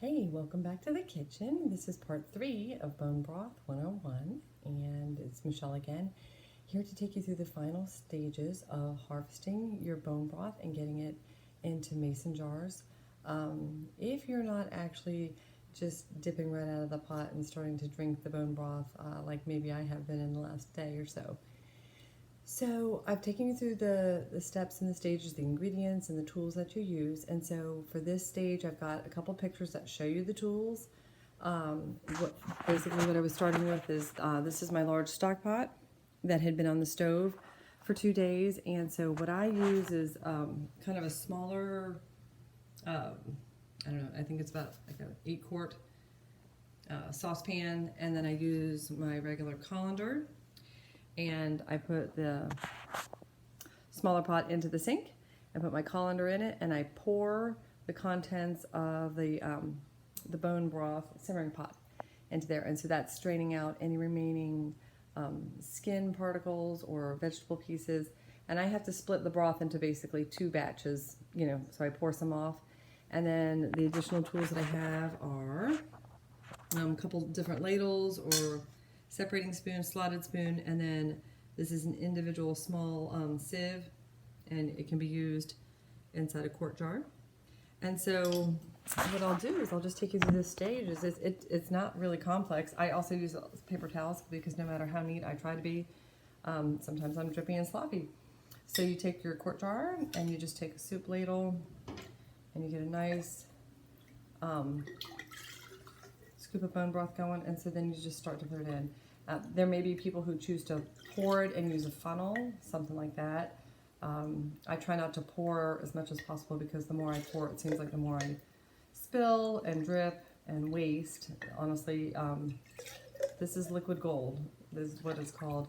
Hey, welcome back to the kitchen. This is part 3 of Bone Broth 101, and it's Michelle again, here to take you through the final stages of harvesting your bone broth and getting it into mason jars. If you're not actually just dipping right out of the pot and starting to drink the bone broth like maybe I have been in the last day or so. So I've taken you through the steps and the stages, the ingredients and the tools that you use. And so for this stage, I've got a couple pictures that show you the tools. Basically what I was starting with is, this is my large stock pot that had been on the stove for 2 days. And so what I use is kind of a smaller, I don't know, I think it's about like an 8-quart saucepan. And then I use my regular colander. And I put the smaller pot into the sink. I put my colander in it, and I pour the contents of the bone broth simmering pot into there. And so that's straining out any remaining skin particles or vegetable pieces. And I have to split the broth into basically 2 batches, you know, so I pour some off. And then the additional tools that I have are a couple different ladles or separating spoon, slotted spoon, and then this is an individual small sieve, and it can be used inside a quart jar. And so what I'll do is I'll just take you through this stage. It's not really complex. I also use paper towels because no matter how neat I try to be, sometimes I'm drippy and sloppy. So you take your quart jar and you just take a soup ladle and you get a nice scoop of bone broth going, and so then you just start to put it in. There may be people who choose to pour it and use a funnel, something like that. I try not to pour as much as possible because the more I pour, it seems like the more I spill and drip and waste. Honestly, this is liquid gold. This is what it's called,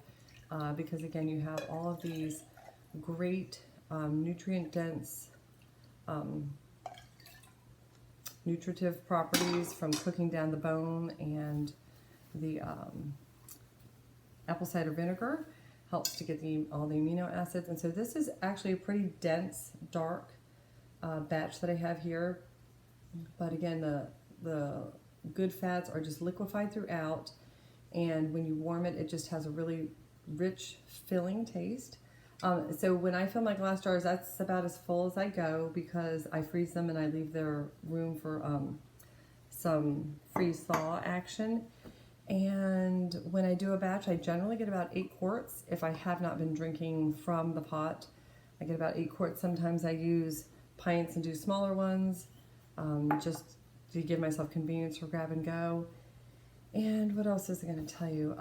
because again, you have all of these great nutrient-dense nutritive properties from cooking down the bone, and the apple cider vinegar helps to get all the amino acids. And so this is actually a pretty dense, dark batch that I have here. But again, the good fats are just liquefied throughout, and when you warm it, it just has a really rich, filling taste. So when I fill my glass jars, that's about as full as I go because I freeze them and I leave their room for some freeze-thaw action. And when I do a batch, I generally get about 8 quarts. If I have not been drinking from the pot, I get about 8 quarts. Sometimes I use pints and do smaller ones, just to give myself convenience for grab and go. And what else is I going to tell you?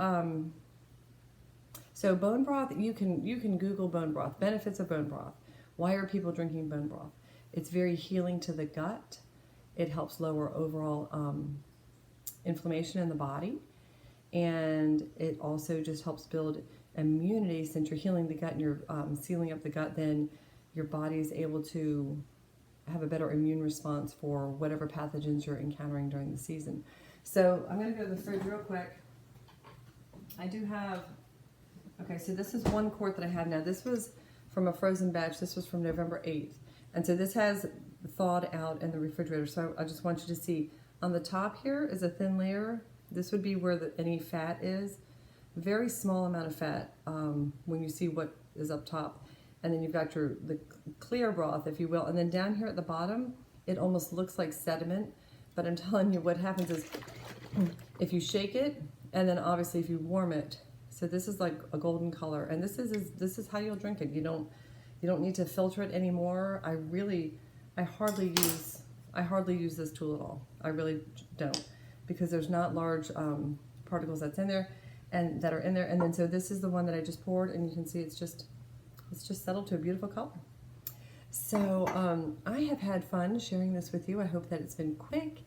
So bone broth, you can Google bone broth, benefits of bone broth. Why are people drinking bone broth? It's very healing to the gut. It helps lower overall inflammation in the body. And it also just helps build immunity. Since you're healing the gut and you're sealing up the gut, then your body is able to have a better immune response for whatever pathogens you're encountering during the season. So I'm going to go to the fridge real quick. I do have, okay, so this is 1 quart that I have now. This was from a frozen batch. This was from November 8th. And so this has thawed out in the refrigerator. So I just want you to see on the top here is a thin layer. This would be where any fat is. Very small amount of fat when you see what is up top. And then you've got the clear broth, if you will. And then down here at the bottom, it almost looks like sediment. But I'm telling you, what happens is if you shake it, and then obviously if you warm it, so this is like a golden color, and this is how you'll drink it. You don't need to filter it anymore. I hardly use this tool at all. I really don't, because there's not large particles that are in there. And then so this is the one that I just poured, and you can see it's just settled to a beautiful color. So I have had fun sharing this with you. I hope that it's been quick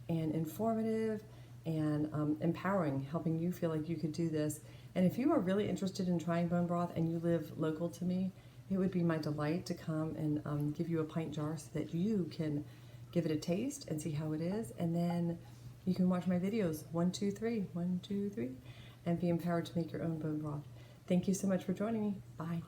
and informative and empowering, helping you feel like you could do this. And if you are really interested in trying bone broth and you live local to me, it would be my delight to come and give you a pint jar so that you can give it a taste and see how it is. And then you can watch my videos, 1, 2, 3, 1, 2, 3, and be empowered to make your own bone broth. Thank you so much for joining me. Bye.